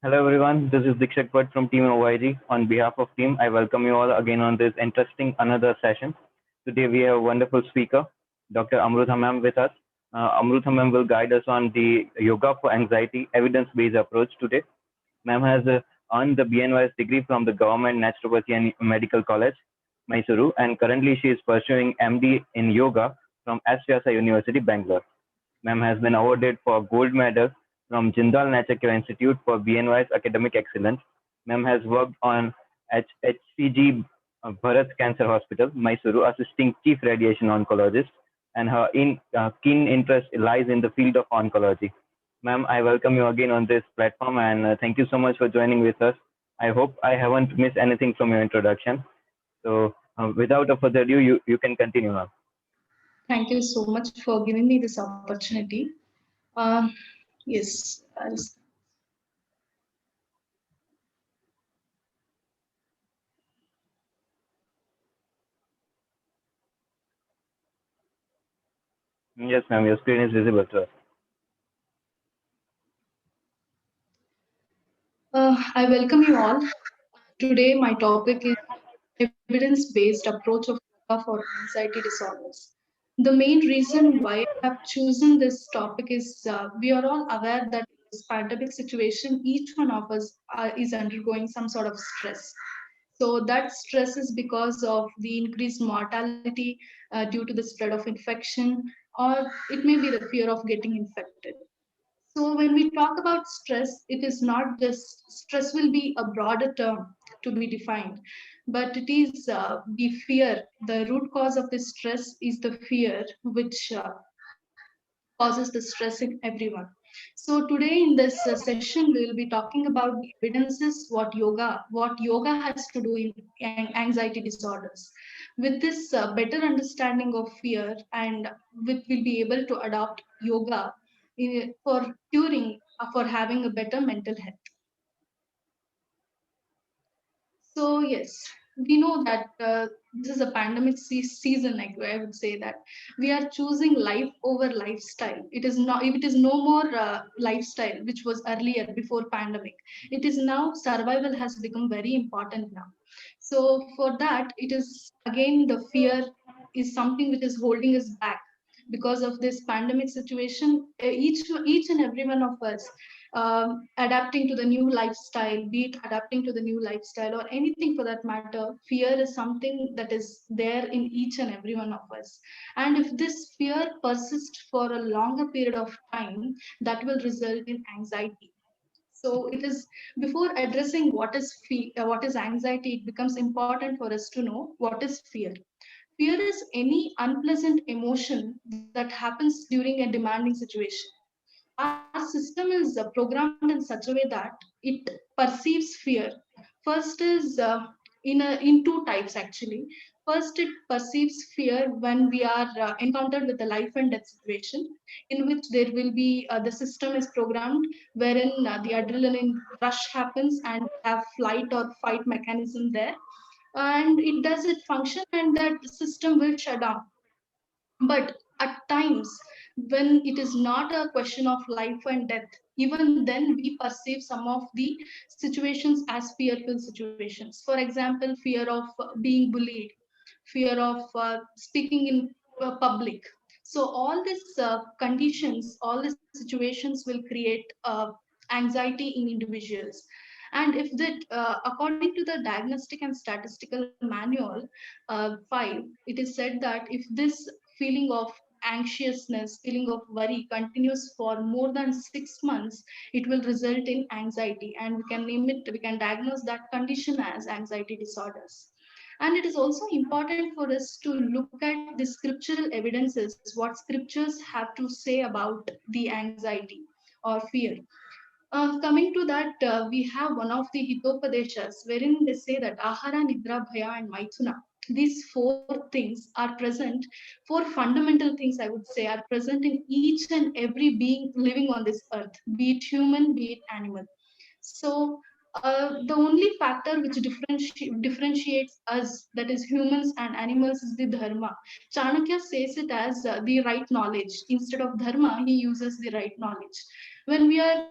Hello everyone, this is Dikshak Bhatt from Team OYG. On behalf of Team, I welcome you all again on this interesting another session. Today we have a wonderful speaker, Dr. Amrutha ma'am with us. Amrutha ma'am will guide us on the yoga for anxiety evidence-based approach today. Ma'am has earned the BNYS degree from the Government Naturopathy and Medical College, Mysuru, and currently she is pursuing MD in yoga from S. Vyasa University, Bangalore. Ma'am has been awarded for gold medal from Jindal Nature Care Institute for BNY's academic excellence. Ma'am has worked on HCG Bharat Cancer Hospital, Mysuru, assisting chief radiation oncologist, and her keen interest lies in the field of oncology. Ma'am, I welcome you again on this platform and thank you so much for joining with us. I hope I haven't missed anything from your introduction. So, without a further ado, you can continue, ma'am. Thank you so much for giving me this opportunity. Yes, Yes, ma'am, your screen is visible to us. I welcome you all. Today, my topic is evidence-based approach of yoga for anxiety disorders. The main reason why I have chosen this topic is we are all aware that in this pandemic situation, each one of us is undergoing some sort of stress. So that stress is because of the increased mortality due to the spread of infection, or it may be the fear of getting infected. So when we talk about stress, it is not just stress will be a broader term to be defined, but it is the fear. The root cause of this stress is the fear which causes the stress in everyone. So today in this session, we will be talking about the evidences what yoga has to do in anxiety disorders. With this better understanding of fear, and we'll be able to adopt yoga for curing, for having a better mental health. So yes, we know that this is a pandemic season. I would say that we are choosing life over lifestyle. It is not. It is no more lifestyle which was earlier before pandemic. It is now survival has become very important now. So for that, it is again the fear is something which is holding us back because of this pandemic situation. Each and every one of us adapting to the new lifestyle, be it adapting to the new lifestyle or anything for that matter, fear is something that is there in each and every one of us. And if this fear persists for a longer period of time, that will result in anxiety. So it is before addressing what is anxiety, it becomes important for us to know what is fear. Fear is any unpleasant emotion that happens during a demanding situation. Our system is programmed in such a way that it perceives fear. First is in two types actually. First, it perceives fear when we are encountered with a life and death situation, in which there will be the system is programmed wherein the adrenaline rush happens and have flight or fight mechanism there, and it does it function and that system will shut down. But at times, when it is not a question of life and death, even then we perceive some of the situations as fearful situations. For example, fear of being bullied, fear of speaking in public. So all these conditions, all these situations will create anxiety in individuals. And if that, according to the Diagnostic and Statistical Manual 5, it is said that if this feeling of anxiousness, feeling of worry continues for more than 6 months, it will result in anxiety. And we can diagnose that condition as anxiety disorders. And it is also important for us to look at the scriptural evidences, what scriptures have to say about the anxiety or fear. Coming to that, we have one of the Hitopadeshas wherein they say that Ahara, Nidra, Bhaya, and Maithuna. These four things are present, four fundamental things I would say are present in each and every being living on this earth, be it human, be it animal. So The only factor which differentiates us, that is humans and animals, is the dharma. Chanakya says it as the right knowledge. Instead of dharma, he uses the right knowledge. When we are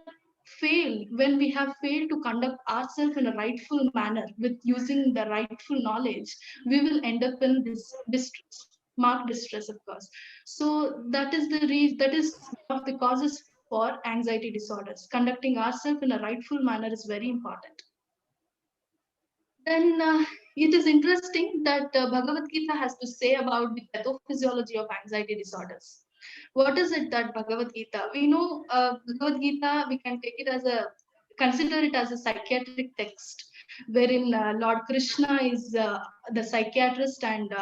when we have failed to conduct ourselves in a rightful manner with using the rightful knowledge, we will end up in this distress, marked distress, of course. So that is one of the causes for anxiety disorders. Conducting ourselves in a rightful manner is very important. Then it is interesting that Bhagavad Gita has to say about the pathophysiology of anxiety disorders. What is it that Bhagavad Gita? We know Bhagavad Gita, we can take it as consider it as a psychiatric text, wherein Lord Krishna is the psychiatrist, and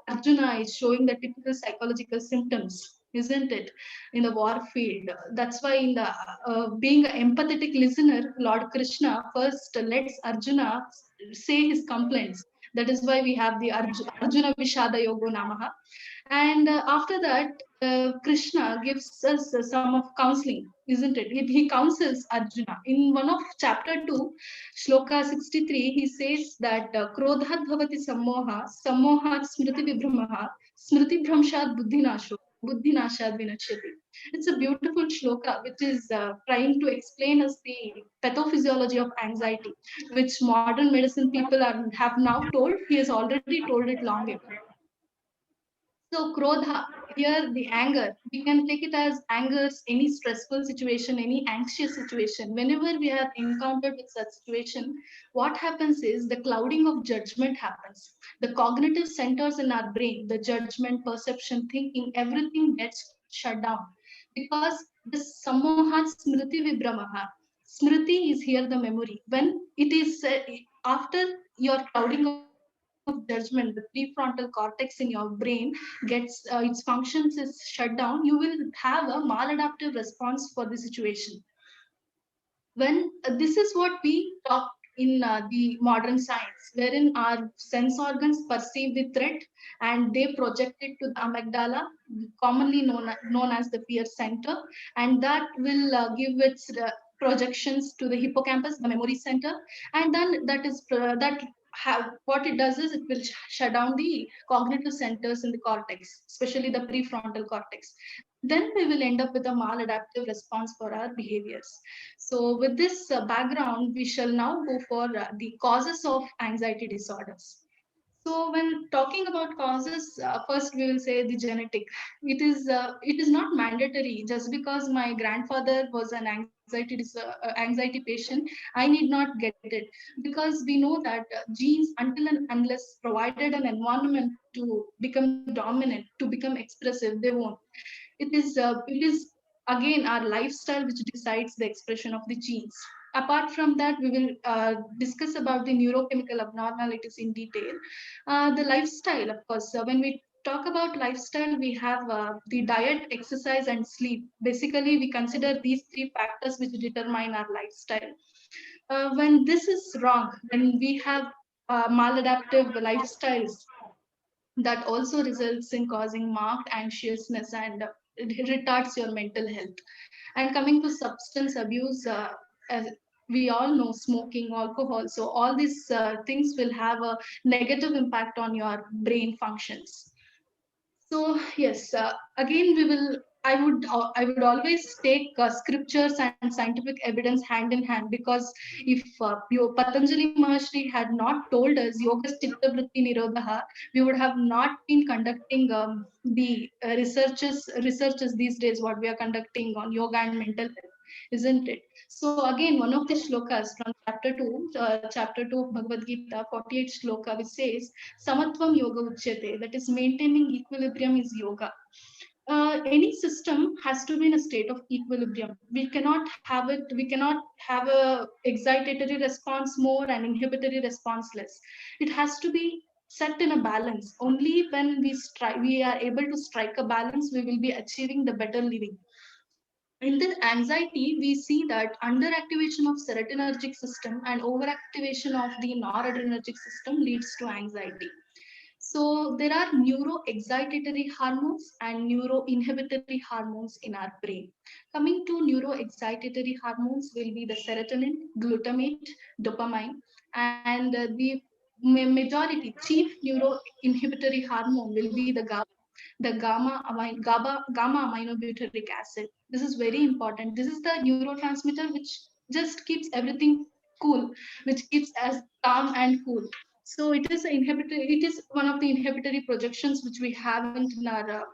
Arjuna is showing the typical psychological symptoms, isn't it, in the war field. That's why in the being an empathetic listener, Lord Krishna first lets Arjuna say his complaints. That is why we have the Arjuna Vishada Yogo Namaha. And after that, Krishna gives us some of counseling, isn't it? He counsels Arjuna. In one of chapter 2, Shloka 63, he says that Krodhat bhavati sammoha, sammohat smriti vibhramaha, smriti bhramshat buddhinasho, buddhinashat vinachyati. It's a beautiful shloka which is trying to explain us the pathophysiology of anxiety, which modern medicine people have now told. He has already told it long ago. So krodha, here the anger, we can take it as angers, any stressful situation, any anxious situation. Whenever we are encountered with such situation, what happens is the clouding of judgment happens. The cognitive centers in our brain, the judgment, perception, thinking, everything gets shut down. Because this samohat smriti vibramaha, smriti is here the memory. When it is after your clouding of judgment, the prefrontal cortex in your brain gets its functions is shut down, you will have a maladaptive response for the situation. When this is what we talk in the modern science, wherein our sense organs perceive the threat and they project it to the amygdala, commonly known as the fear center, and that will give its projections to the hippocampus, the memory center, and then that have what it does is it will shut down the cognitive centers in the cortex, especially the prefrontal cortex. Then we will end up with a maladaptive response for our behaviors. So with this background, we shall now go for the causes of anxiety disorders. So when talking about causes, first we will say the genetic. It is not mandatory. Just because my grandfather was an anxiety patient, I need not get it, because we know that genes, until and unless provided an environment to become dominant, to become expressive, they won't. It is again our lifestyle which decides the expression of the genes. Apart from that, we will discuss about the neurochemical abnormalities in detail. The lifestyle, of course, when we talk about lifestyle, we have the diet, exercise, and sleep. Basically, we consider these three factors which determine our lifestyle. When this is wrong, when we have maladaptive lifestyles, that also results in causing marked anxiousness, and it retards your mental health. And coming to substance abuse, as we all know, smoking, alcohol, so all these things will have a negative impact on your brain functions. So yes, again we will. I would always take scriptures and scientific evidence hand in hand, because if Patanjali Maharshi had not told us Yoga Chitta Vritti Nirodha, we would have not been conducting the researches these days what we are conducting on yoga and mental health, isn't it? So again, one of the shlokas from chapter 2 of Bhagavad Gita, 48 shloka, which says, Samatvam Yoga Uchyate, that is maintaining equilibrium is yoga. Any system has to be in a state of equilibrium. We cannot have a excitatory response more and inhibitory response less. It has to be set in a balance. Only when we are able to strike a balance, we will be achieving the better living. In the anxiety, we see that underactivation of serotonergic system and overactivation of the noradrenergic system leads to anxiety. So there are neuroexcitatory hormones and neuroinhibitory hormones in our brain. Coming to neuroexcitatory hormones will be the serotonin, glutamate, dopamine, and the majority chief neuroinhibitory hormone will be the GABA, the gamma aminobutyric acid. This is very important. This is the neurotransmitter which just keeps everything cool, which keeps us calm and cool. So it is it is one of the inhibitory projections which we have in our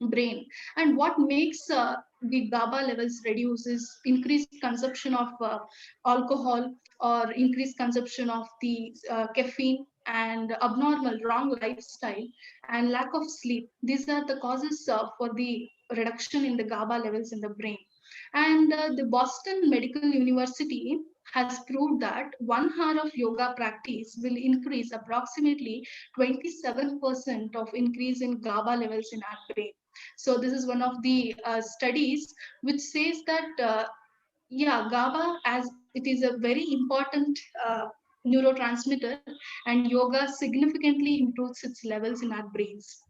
brain. And what makes the GABA levels reduce is increased consumption of alcohol or increased consumption of the caffeine and abnormal wrong lifestyle and lack of sleep. These are the causes for the reduction in the GABA levels in the brain. And the Boston Medical University has proved that 1 hour of yoga practice will increase approximately 27% of increase in GABA levels in our brain. So this is one of the studies which says that yeah, GABA, as it is a very important neurotransmitter, and yoga significantly improves its levels in our brains.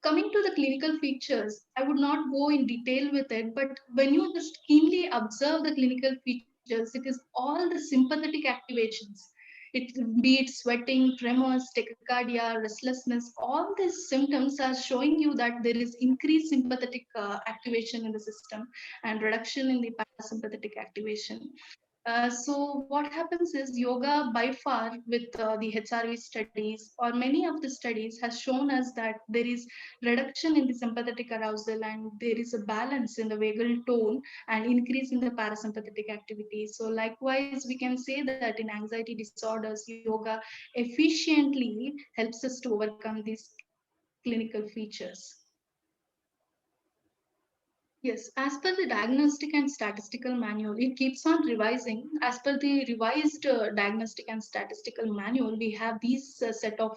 Coming to the clinical features, I would not go in detail with it, but when you just keenly observe the clinical features, it is all the sympathetic activations. Be it sweating, tremors, tachycardia, restlessness, all these symptoms are showing you that there is increased sympathetic activation in the system and reduction in the parasympathetic activation. So what happens is yoga by far with the HRV studies or many of the studies has shown us that there is reduction in the sympathetic arousal and there is a balance in the vagal tone and increase in the parasympathetic activity. So likewise, we can say that in anxiety disorders, yoga efficiently helps us to overcome these clinical features. Yes, as per the Diagnostic and Statistical Manual, it keeps on revising. As per the revised Diagnostic and Statistical Manual, we have these set of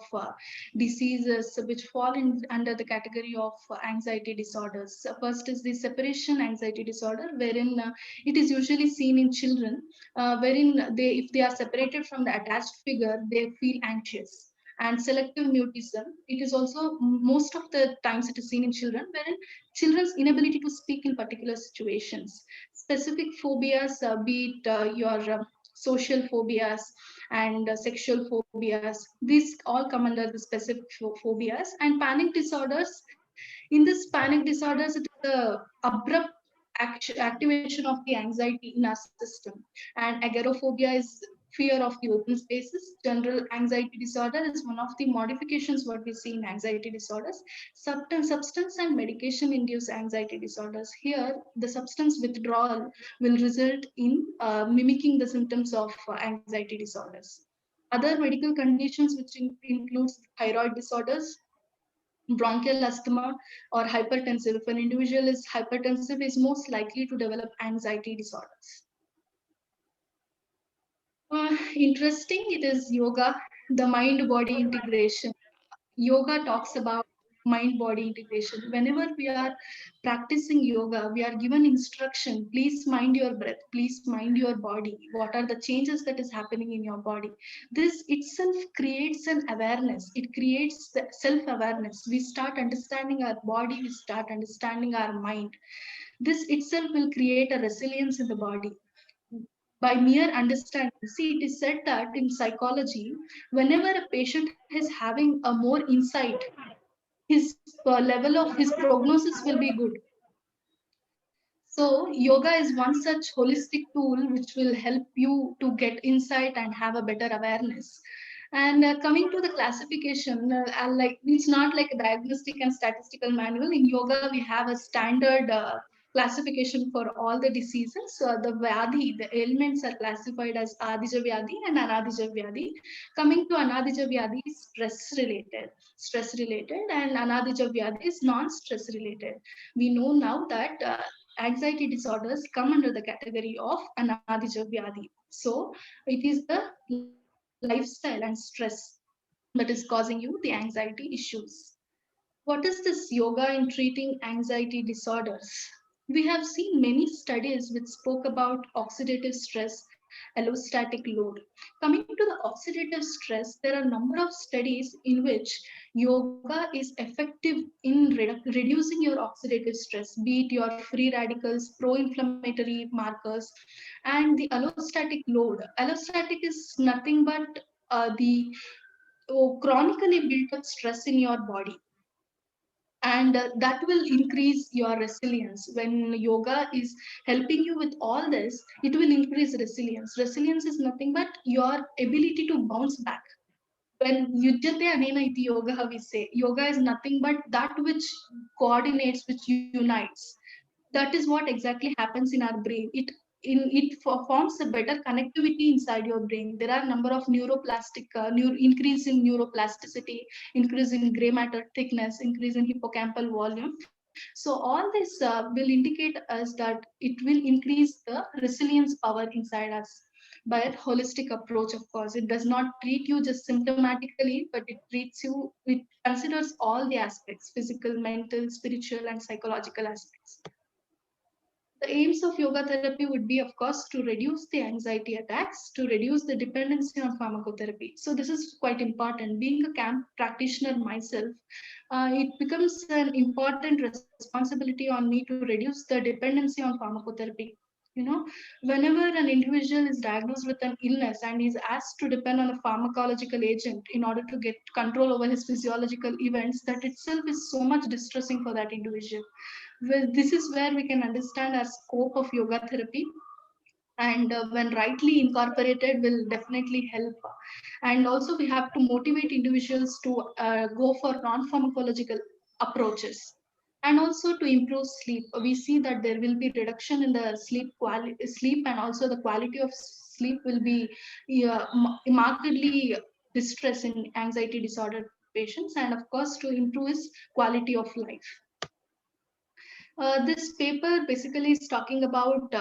diseases which fall under the category of anxiety disorders. First is the separation anxiety disorder, wherein it is usually seen in children, wherein if they are separated from the attached figure, they feel anxious. And selective mutism, it is also most of the times it is seen in children, wherein children's inability to speak in particular situations. Specific phobias, be it your social phobias and sexual phobias, these all come under the specific phobias. And panic disorders, in this panic disorders, it is the abrupt activation of the anxiety in our system. And agoraphobia is fear of the open spaces. General anxiety disorder is one of the modifications what we see in anxiety disorders. Substance and medication induced anxiety disorders. Here, the substance withdrawal will result in mimicking the symptoms of anxiety disorders. Other medical conditions, which includes thyroid disorders, bronchial asthma, or hypertensive. If an individual is hypertensive, is most likely to develop anxiety disorders. Interesting, it is yoga, the mind-body integration. Yoga talks about mind-body integration. Whenever we are practicing yoga, we are given instruction, please mind your breath, please mind your body. What are the changes that is happening in your body? This itself creates an awareness. It creates the self-awareness. We start understanding our body, we start understanding our mind. This itself will create a resilience in the body by mere understanding. See, it is said that in psychology, whenever a patient is having a more insight, his level of his prognosis will be good. So, yoga is one such holistic tool which will help you to get insight and have a better awareness. And coming to the classification, like it's not like a diagnostic and statistical manual. In yoga, we have a standard classification for all the diseases. So the vyadhi, the ailments are classified as Adija Vyadhi and Anadija Vyadhi. Coming to Anadija Vyadhi is stress related, and Anadija Vyadhi is non-stress related. We know now that anxiety disorders come under the category of Anadija Vyadhi. So it is the lifestyle and stress that is causing you the anxiety issues. What is this yoga in treating anxiety disorders? We have seen many studies which spoke about oxidative stress allostatic load. Coming to the oxidative stress, there are a number of studies in which yoga is effective in reducing your oxidative stress, be it your free radicals, pro-inflammatory markers, and the allostatic load. Allostatic is nothing but the chronically built up stress in your body, and that will increase your resilience. When yoga is helping you with all this, it will increase resilience. Resilience is nothing but your ability to bounce back. When yujyate anena iti yoga, we say yoga is nothing but that which coordinates, which unites. That is what exactly happens in our brain. It forms a better connectivity inside your brain. There are a number of neuroplastic increase in neuroplasticity, increase in gray matter thickness, increase in hippocampal volume. So all this will indicate us that it will increase the resilience power inside us by a holistic approach. Of course, it does not treat you just symptomatically, but it treats you, it considers all the aspects: physical, mental, spiritual, and psychological aspects. The aims of yoga therapy would be, of course, to reduce the anxiety attacks, to reduce the dependency on pharmacotherapy. So this is quite important. Being a camp practitioner myself, it becomes an important responsibility on me to reduce the dependency on pharmacotherapy. You know, whenever an individual is diagnosed with an illness and is asked to depend on a pharmacological agent in order to get control over his physiological events, that itself is so much distressing for that individual. Well, this is where we can understand our scope of yoga therapy, and when rightly incorporated will definitely help. And also we have to motivate individuals to go for non-pharmacological approaches. And also to improve sleep, we see that there will be reduction in the sleep, and also the quality of sleep will be markedly distress in anxiety disorder patients, and of course to improve his quality of life. This paper basically is talking about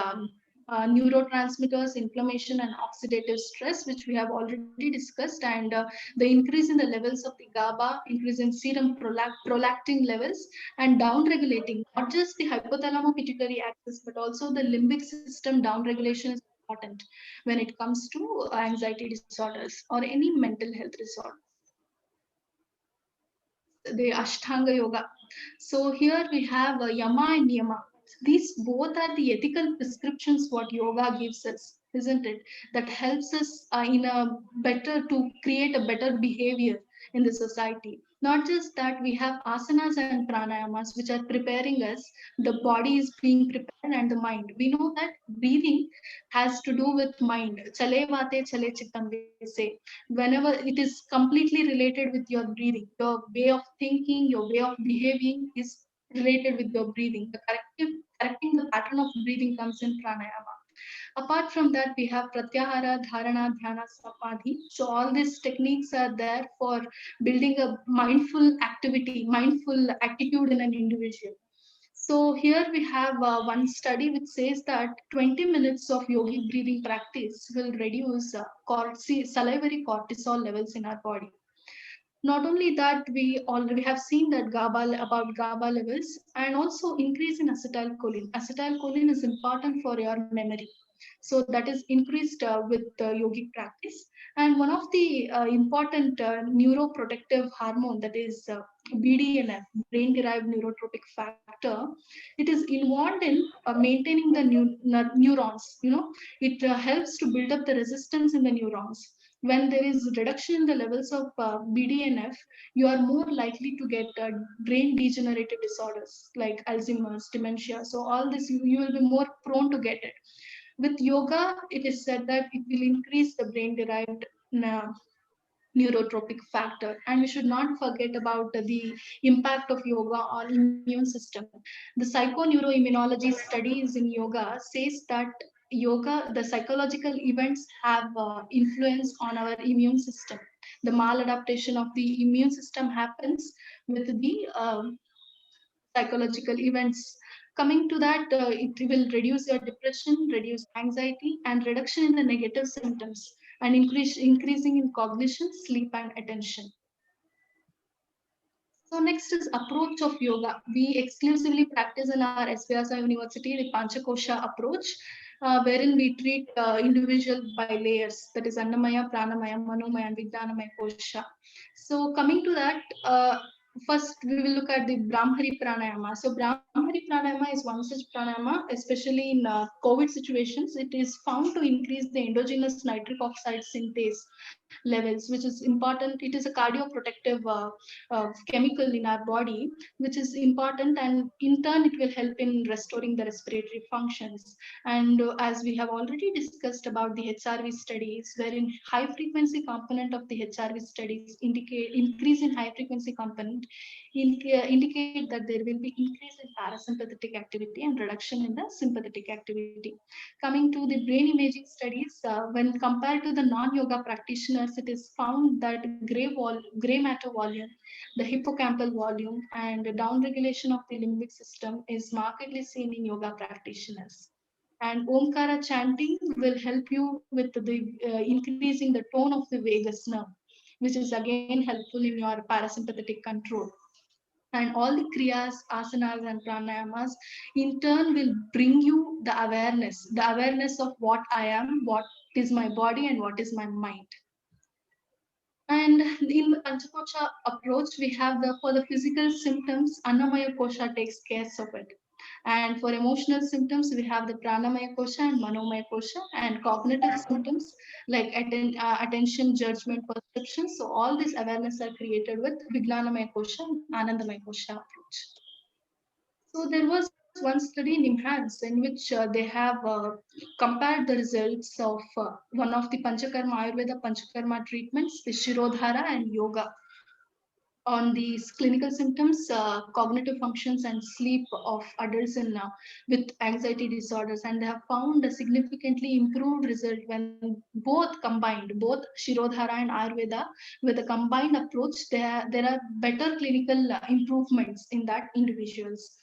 neurotransmitters, inflammation, and oxidative stress, which we have already discussed, and the increase in the levels of the GABA, increase in serum prolactin levels, and downregulating not just the hypothalamo-pituitary axis, but also the limbic system downregulation is important when it comes to anxiety disorders or any mental health disorder. The Ashtanga Yoga. So here we have Yama and Niyama. These both are the ethical prescriptions what yoga gives us, isn't it? That helps us in a better to create a better behavior in the society. Not just that, we have asanas and pranayamas which are preparing us. The body is being prepared and the mind. We know that breathing has to do with mind. Chale vate chale chittam, we say. Whenever it is completely related with your breathing, your way of thinking, your way of behaving is related with your breathing. The correcting the pattern of breathing comes in pranayama. Apart from that, we have pratyahara, dharana, dhyana, samadhi. So all these techniques are there for building a mindful activity, mindful attitude in an individual. So here we have one study which says that 20 minutes of yogic breathing practice will reduce salivary cortisol levels in our body. Not only that, we already have seen that GABA levels, and also increase in acetylcholine. Acetylcholine is important for your memory. So that is increased with yogic practice. And one of the important neuroprotective hormone, that is BDNF, brain-derived neurotropic factor, it is involved in maintaining the neurons. You know, it helps to build up the resistance in the neurons. When there is reduction in the levels of BDNF, you are more likely to get brain degenerative disorders like Alzheimer's, dementia. So all this, you will be more prone to get it. With yoga, it is said that it will increase the brain-derived neurotropic factor. And we should not forget about the impact of yoga on immune system. The psychoneuroimmunology studies in yoga says that yoga, the psychological events have influence on our immune system. The maladaptation of the immune system happens with the psychological events. Coming to that, it will reduce your depression, reduce anxiety, and reduction in the negative symptoms, and increasing in cognition, sleep, and attention. So next is approach of yoga. We exclusively practice in our SVSI University the Panchakosha approach. wherein we treat individual by layers, that is Annamaya, Pranamaya, Manomaya, and Vijnanamaya Kosha. So coming to that, first we will look at the Brahmari Pranayama. So Brahmari Pranayama is one such pranayama, especially in COVID situations. It is found to increase the endogenous nitric oxide synthase levels, which is important. It is a cardioprotective chemical in our body, which is important, and in turn it will help in restoring the respiratory functions. And as we have already discussed about the HRV studies, wherein high frequency component of the HRV studies indicate increase in high frequency component indicate that there will be increase in parasympathetic activity and reduction in the sympathetic activity. Coming to the brain imaging studies, when compared to the non-yoga practitioners, it is found that gray matter volume, the hippocampal volume, and the downregulation of the limbic system is markedly seen in yoga practitioners. And Omkara chanting will help you with the increasing the tone of the vagus nerve, which is again helpful in your parasympathetic control. And all the kriyas, asanas, and pranayamas in turn will bring you the awareness of what I am, what is my body, and what is my mind. And in the Panchakocha approach, we have the for the physical symptoms, Annamaya Kosha takes care of it. And for emotional symptoms, we have the Pranamaya Kosha and Manomaya Kosha, and cognitive symptoms like attention, judgment, perception. So all these awareness are created with Vijnanamaya Kosha and Anandamaya Kosha approach. So there was one study in IMHANS in which they have compared the results of one of the Panchakarma Ayurveda Panchakarma treatments, the Shirodhara and Yoga, on these clinical symptoms, cognitive functions, and sleep of adults with anxiety disorders, and they have found a significantly improved result when both combined, both Shirodhara and Ayurveda, with a combined approach. There are better clinical improvements in that individuals.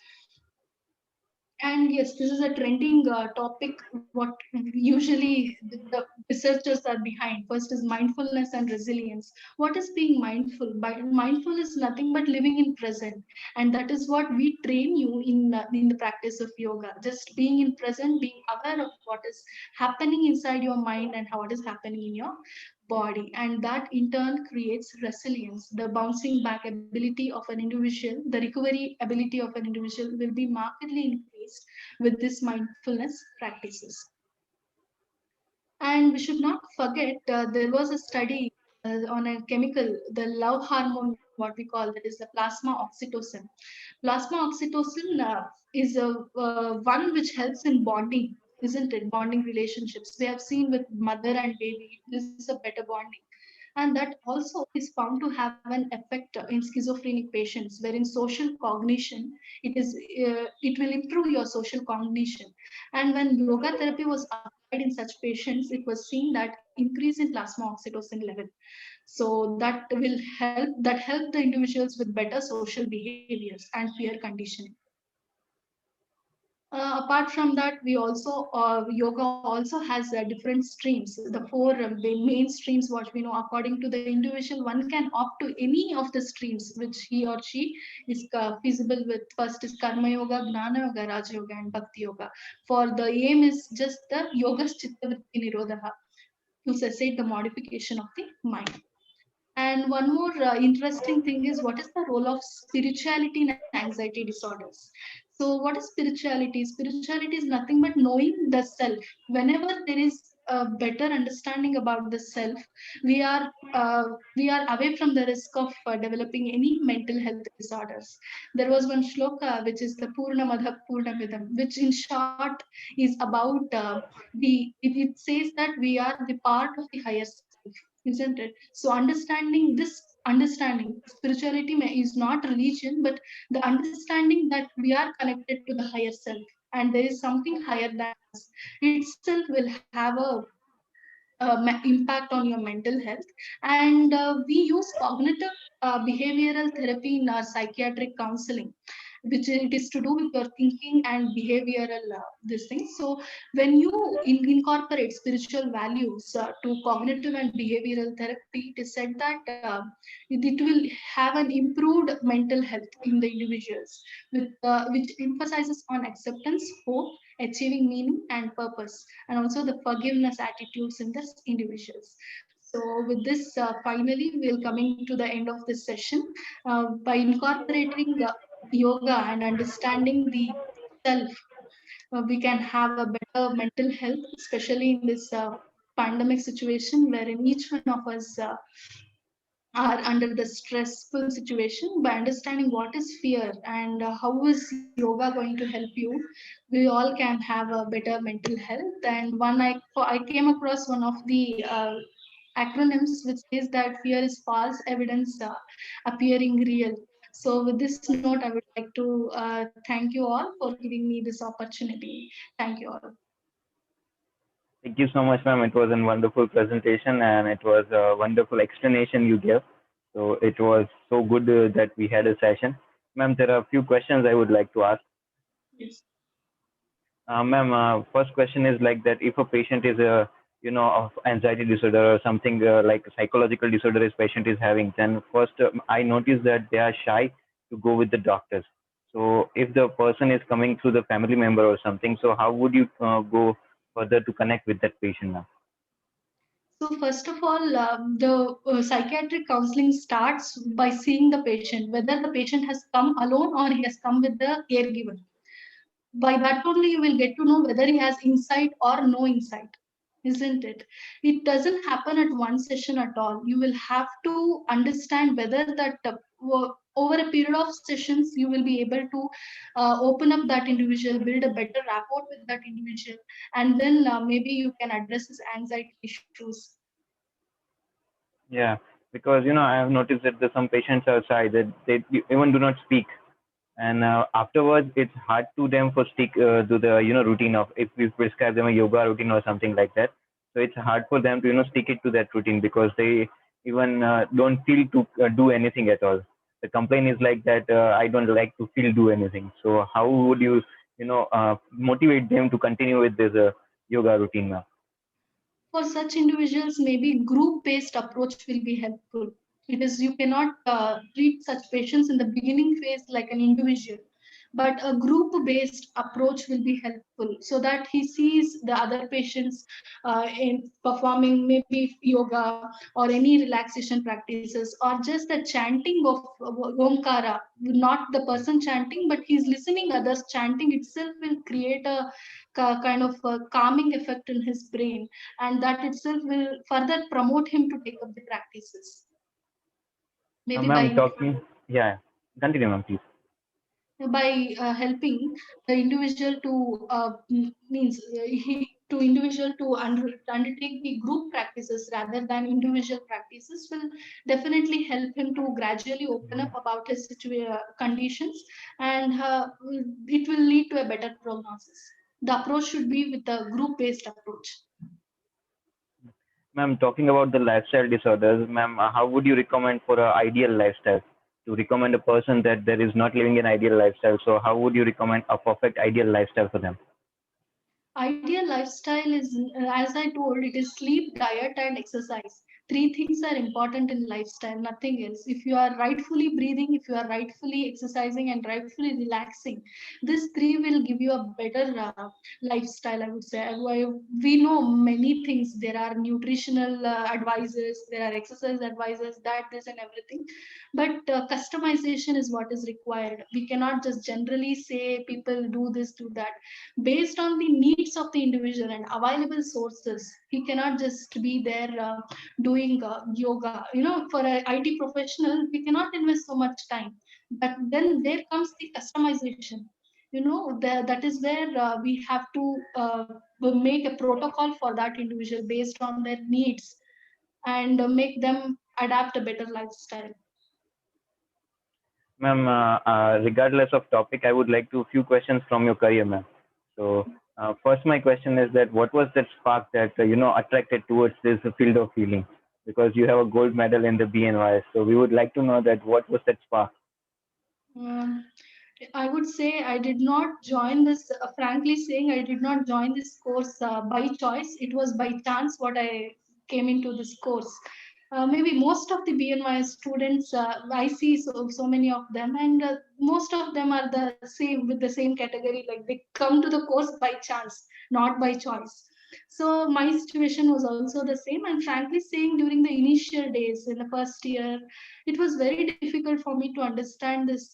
And yes, this is a trending topic. What usually the researchers are behind. First is mindfulness and resilience. What is being mindful? Mindful is nothing but living in present, and that is what we train you in the practice of yoga. Just being in present, being aware of what is happening inside your mind and how it is happening in your body, and that in turn creates resilience. The bouncing back ability of an individual, the recovery ability of an individual will be markedly increased with this mindfulness practices. And we should not forget there was a study on a chemical, the love hormone, what we call that is the plasma oxytocin. Plasma oxytocin is one which helps in bonding, isn't it? Bonding relationships. We have seen with mother and baby, this is a better bonding. And that also is found to have an effect in schizophrenic patients, wherein social cognition, it will improve your social cognition. And when yoga therapy was applied in such patients, it was seen that increase in plasma oxytocin level. So that help the individuals with better social behaviors and peer conditioning. Apart from that, we also yoga also has different streams. The four the main streams, what we know, according to the individual, one can opt to any of the streams which he or she is feasible with. First is Karma Yoga, Gnana Yoga, Raja Yoga, and Bhakti Yoga. For the aim is just the Yoga Chitta Vritti Nirodha to cessate the modification of the mind. And one more interesting thing is what is the role of spirituality in anxiety disorders? So, what is spirituality? Spirituality is nothing but knowing the self. Whenever there is a better understanding about the self, we are away from the risk of developing any mental health disorders. There was one shloka which is the Purna Madha Purna Vidam, which in short is about it says that we are the part of the higher self, isn't it? So understanding this understanding spirituality is not religion, but the understanding that we are connected to the higher self, and there is something higher than us itself will have a impact on your mental health. And we use cognitive behavioral therapy in our psychiatric counseling. which it is to do with your thinking and behavioral this thing. So when you incorporate spiritual values to cognitive and behavioral therapy, it is said that it will have an improved mental health in the individuals, with which emphasizes on acceptance, hope, achieving meaning and purpose, and also the forgiveness attitudes in the individuals. So with this, finally, we'll coming to the end of this session. By incorporating yoga and understanding the self, we can have a better mental health, especially in this pandemic situation wherein each one of us are under the stressful situation. By understanding what is fear and how is yoga going to help you, we all can have a better mental health. And I came across one of the acronyms which says that fear is false evidence appearing real. So with this note, I would like to thank you all for giving me this opportunity. Thank you all. Thank you so much, ma'am. It was a wonderful presentation and it was a wonderful explanation you gave. So it was so good that we had a session. Ma'am, there are a few questions I would like to ask. Yes. Ma'am, first question is like that if a patient is of anxiety disorder or something like a psychological disorder this patient is having, then first I noticed that they are shy to go with the doctors. So if the person is coming through the family member or something, so how would you go further to connect with that patient now? So first of all, the psychiatric counseling starts by seeing the patient, whether the patient has come alone or he has come with the caregiver. By that only you will get to know whether he has insight or no insight, isn't it? It doesn't happen at one session at all. You will have to understand whether that over a period of sessions you will be able to open up that individual, build a better rapport with that individual, and then maybe you can address his anxiety issues. Yeah, because I have noticed that some patients are shy that they even do not speak, and afterwards it's hard to them for stick to the routine of if we prescribe them a yoga routine or something like that. So it's hard for them to stick it to that routine because they even don't feel to do anything at all. The complaint is like that I don't like to feel do anything. So how would you motivate them to continue with this yoga routine now? For such individuals, maybe group-based approach will be helpful. It is you cannot treat such patients in the beginning phase like an individual, but a group-based approach will be helpful so that he sees the other patients in performing maybe yoga or any relaxation practices or just the chanting of Omkara, not the person chanting, but he's listening others chanting itself will create a kind of a calming effect in his brain, and that itself will further promote him to take up the practices. Maybe Ma'am, by talking. Yeah, continue, ma'am, please. helping the individual to means to individual to undertake the group practices rather than individual practices will definitely help him to gradually open up about his conditions, and it will lead to a better prognosis. The approach should be with a group based approach. Ma'am, talking about the lifestyle disorders, ma'am, how would you recommend for an ideal lifestyle? To recommend a person that there is not living an ideal lifestyle, so how would you recommend a perfect ideal lifestyle for them? Ideal lifestyle is, as I told, it is sleep, diet, and exercise. Three things are important in lifestyle, nothing else. If you are rightfully breathing, if you are rightfully exercising and rightfully relaxing, this three will give you a better lifestyle, I would say. We know many things. There are nutritional advisors, there are exercise advisors, that, this, and everything. But customization is what is required. We cannot just generally say people do this, do that based on the needs of the individual and available sources. He cannot just be there doing yoga. For an IT professional, we cannot invest so much time. But then there comes the customization. That is where we have to make a protocol for that individual based on their needs, and make them adapt a better lifestyle. Ma'am, regardless of topic, I would like to few questions from your career, ma'am. So, first, my question is that what was that spark that attracted towards this field of healing? Because you have a gold medal in the BNY, so we would like to know that what was that spark? Um, I would say I did not join this, frankly saying, I did not join this course by choice. It was by chance what I came into this course. Maybe most of the BNY students, I see so many of them, and most of them are the same with the same category. Like they come to the course by chance, not by choice. So my situation was also the same. And frankly saying, during the initial days in the first year, it was very difficult for me to understand this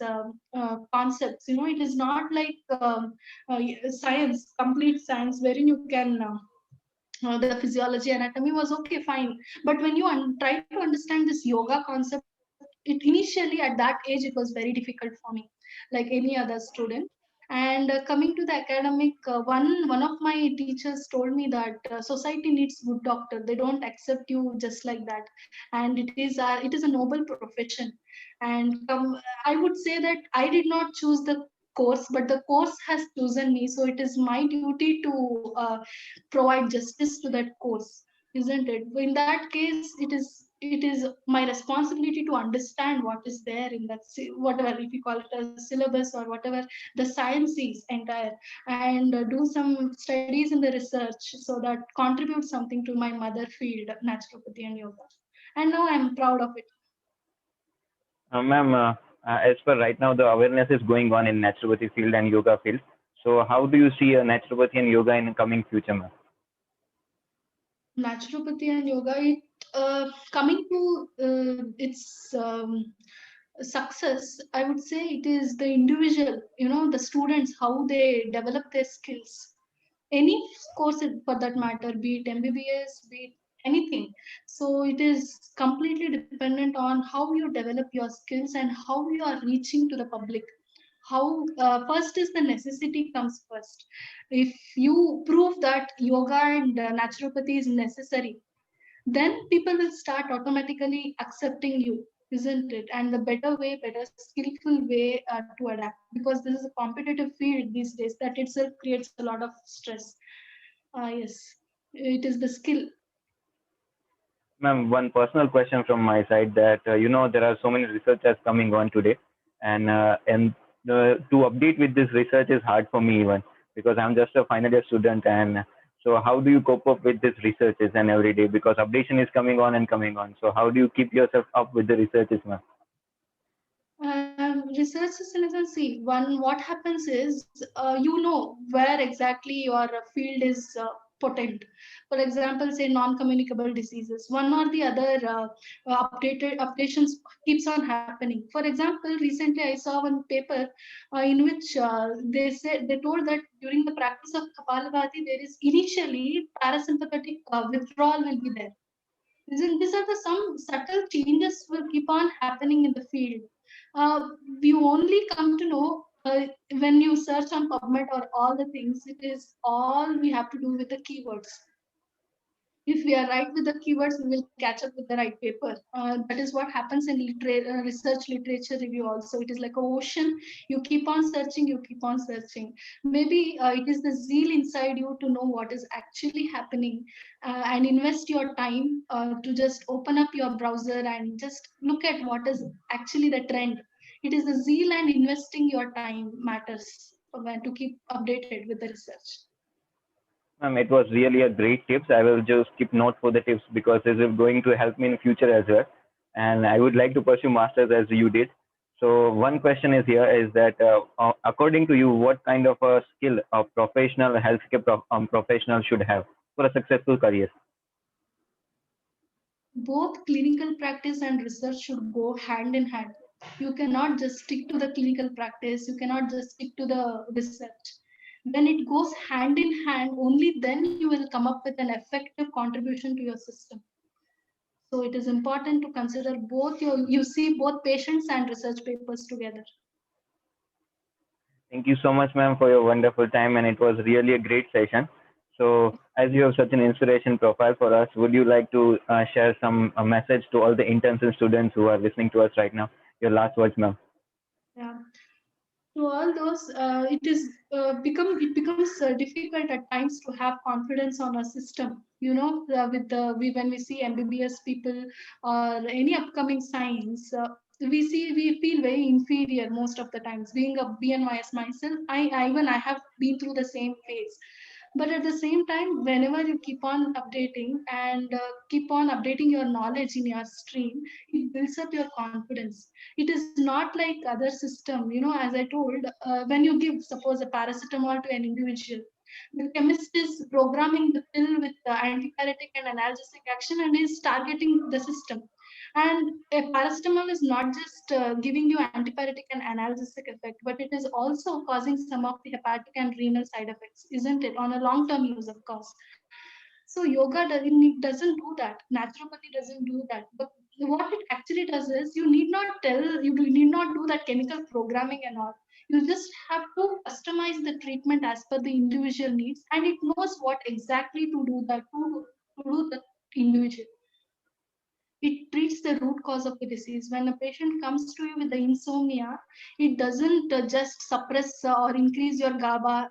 concepts. It is not like science, complete science, wherein you can the physiology, anatomy was okay, fine. But when you try to understand this yoga concept, it initially at that age it was very difficult for me, like any other student. And coming to the academic, one of my teachers told me that society needs good doctor. They don't accept you just like that, and it is a noble profession. And I would say that I did not choose the course, but the course has chosen me. So it is my duty to provide justice to that course, isn't it? In that case, it is my responsibility to understand what is there in that whatever, if you call it a syllabus or whatever the science is entire, and do some studies in the research, so that contributes something to my mother field, naturopathy and yoga. And now I'm proud of it. Ma'am, as per right now, the awareness is going on in naturopathy field and yoga field. So how do you see naturopathy and yoga in the coming future, ma'am? Naturopathy and yoga, coming to its success, I would say it is the individual, the students, how they develop their skills. Any course for that matter, be it MBBS, be it anything. So it is completely dependent on how you develop your skills and how you are reaching to the public. How first is the necessity comes first. If you prove that yoga and naturopathy is necessary, then people will start automatically accepting you, isn't it? And the better way, better skillful way to adapt, because this is a competitive field these days that itself creates a lot of stress. Yes, it is the skill. Ma'am, one personal question from my side that there are so many researchers coming on today, and to update with this research is hard for me even because I'm just a final year student. And so, how do you cope up with this researches and every day because updation is coming on and coming on? So, how do you keep yourself up with the researches, ma'am? Researchers in a sense, see, one what happens is you know where exactly your field is potent. For example, say non-communicable diseases, one or the other updations keeps on happening. For example, recently I saw one paper in which they told that during the practice of Kapalabhati, there is initially parasympathetic withdrawal will be there. These are the some subtle changes will keep on happening in the field. You only come to know when you search on PubMed or all the things. It is all we have to do with the keywords. If we are right with the keywords, we will catch up with the right paper. That is what happens in research literature review also. It is like an ocean. You keep on searching, you keep on searching. Maybe it is the zeal inside you to know what is actually happening, and invest your time to just open up your browser and just look at what is actually the trend. It is the zeal and investing your time matters to keep updated with the research. Ma'am, it was really a great tips. I will just keep note for the tips because this is going to help me in future as well. And I would like to pursue masters as you did. So one question is here is that according to you, what kind of a skill a professional healthcare professional should have for a successful career? Both clinical practice and research should go hand in hand. You cannot just stick to the clinical practice, you cannot just stick to the research. When it goes hand in hand, only then you will come up with an effective contribution to your system. So it is important to consider both you see both patients and research papers together. Thank you so much, ma'am, for your wonderful time, and it was really a great session. So, as you have such an inspiration profile for us, would you like to share some message to all the interns and students who are listening to us right now? Your last words, ma'am. Yeah. To all those, it becomes difficult at times to have confidence on a system. With the we when we see MBBS people or any upcoming science, we feel very inferior most of the times. Being a BNYS myself, I have been through the same phase. But at the same time, whenever you keep on updating and keep on updating your knowledge in your stream, it builds up your confidence. It is not like other system, as I told, when you give, suppose, a paracetamol to an individual, the chemist is programming the pill with the antipyretic and analgesic action and is targeting the system. And a paracetamol is not just giving you antipyretic and analgesic effect, but it is also causing some of the hepatic and renal side effects, isn't it? On a long-term use, of course. So yoga doesn't do that. Naturopathy doesn't do that. But what it actually does is you need not do that chemical programming and all. You just have to customize the treatment as per the individual needs, and it knows what exactly to do that to do the individual. It treats the root cause of the disease. When a patient comes to you with the insomnia, it doesn't just suppress or increase your GABA.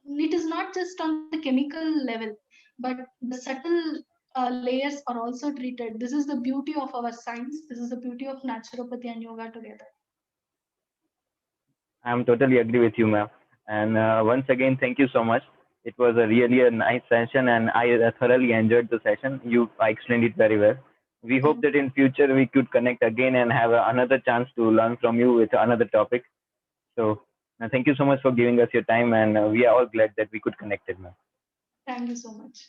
It is not just on the chemical level, but the subtle layers are also treated. This is the beauty of our science. This is the beauty of naturopathy and yoga together. I'm totally agree with you, ma'am. And once again, thank you so much. It was a really a nice session, and I thoroughly enjoyed the session. You explained it very well. We hope Thank that in future we could connect again and have another chance to learn from you with another topic. So thank you so much for giving us your time, and we are all glad that we could connect it, ma'am. Thank you so much.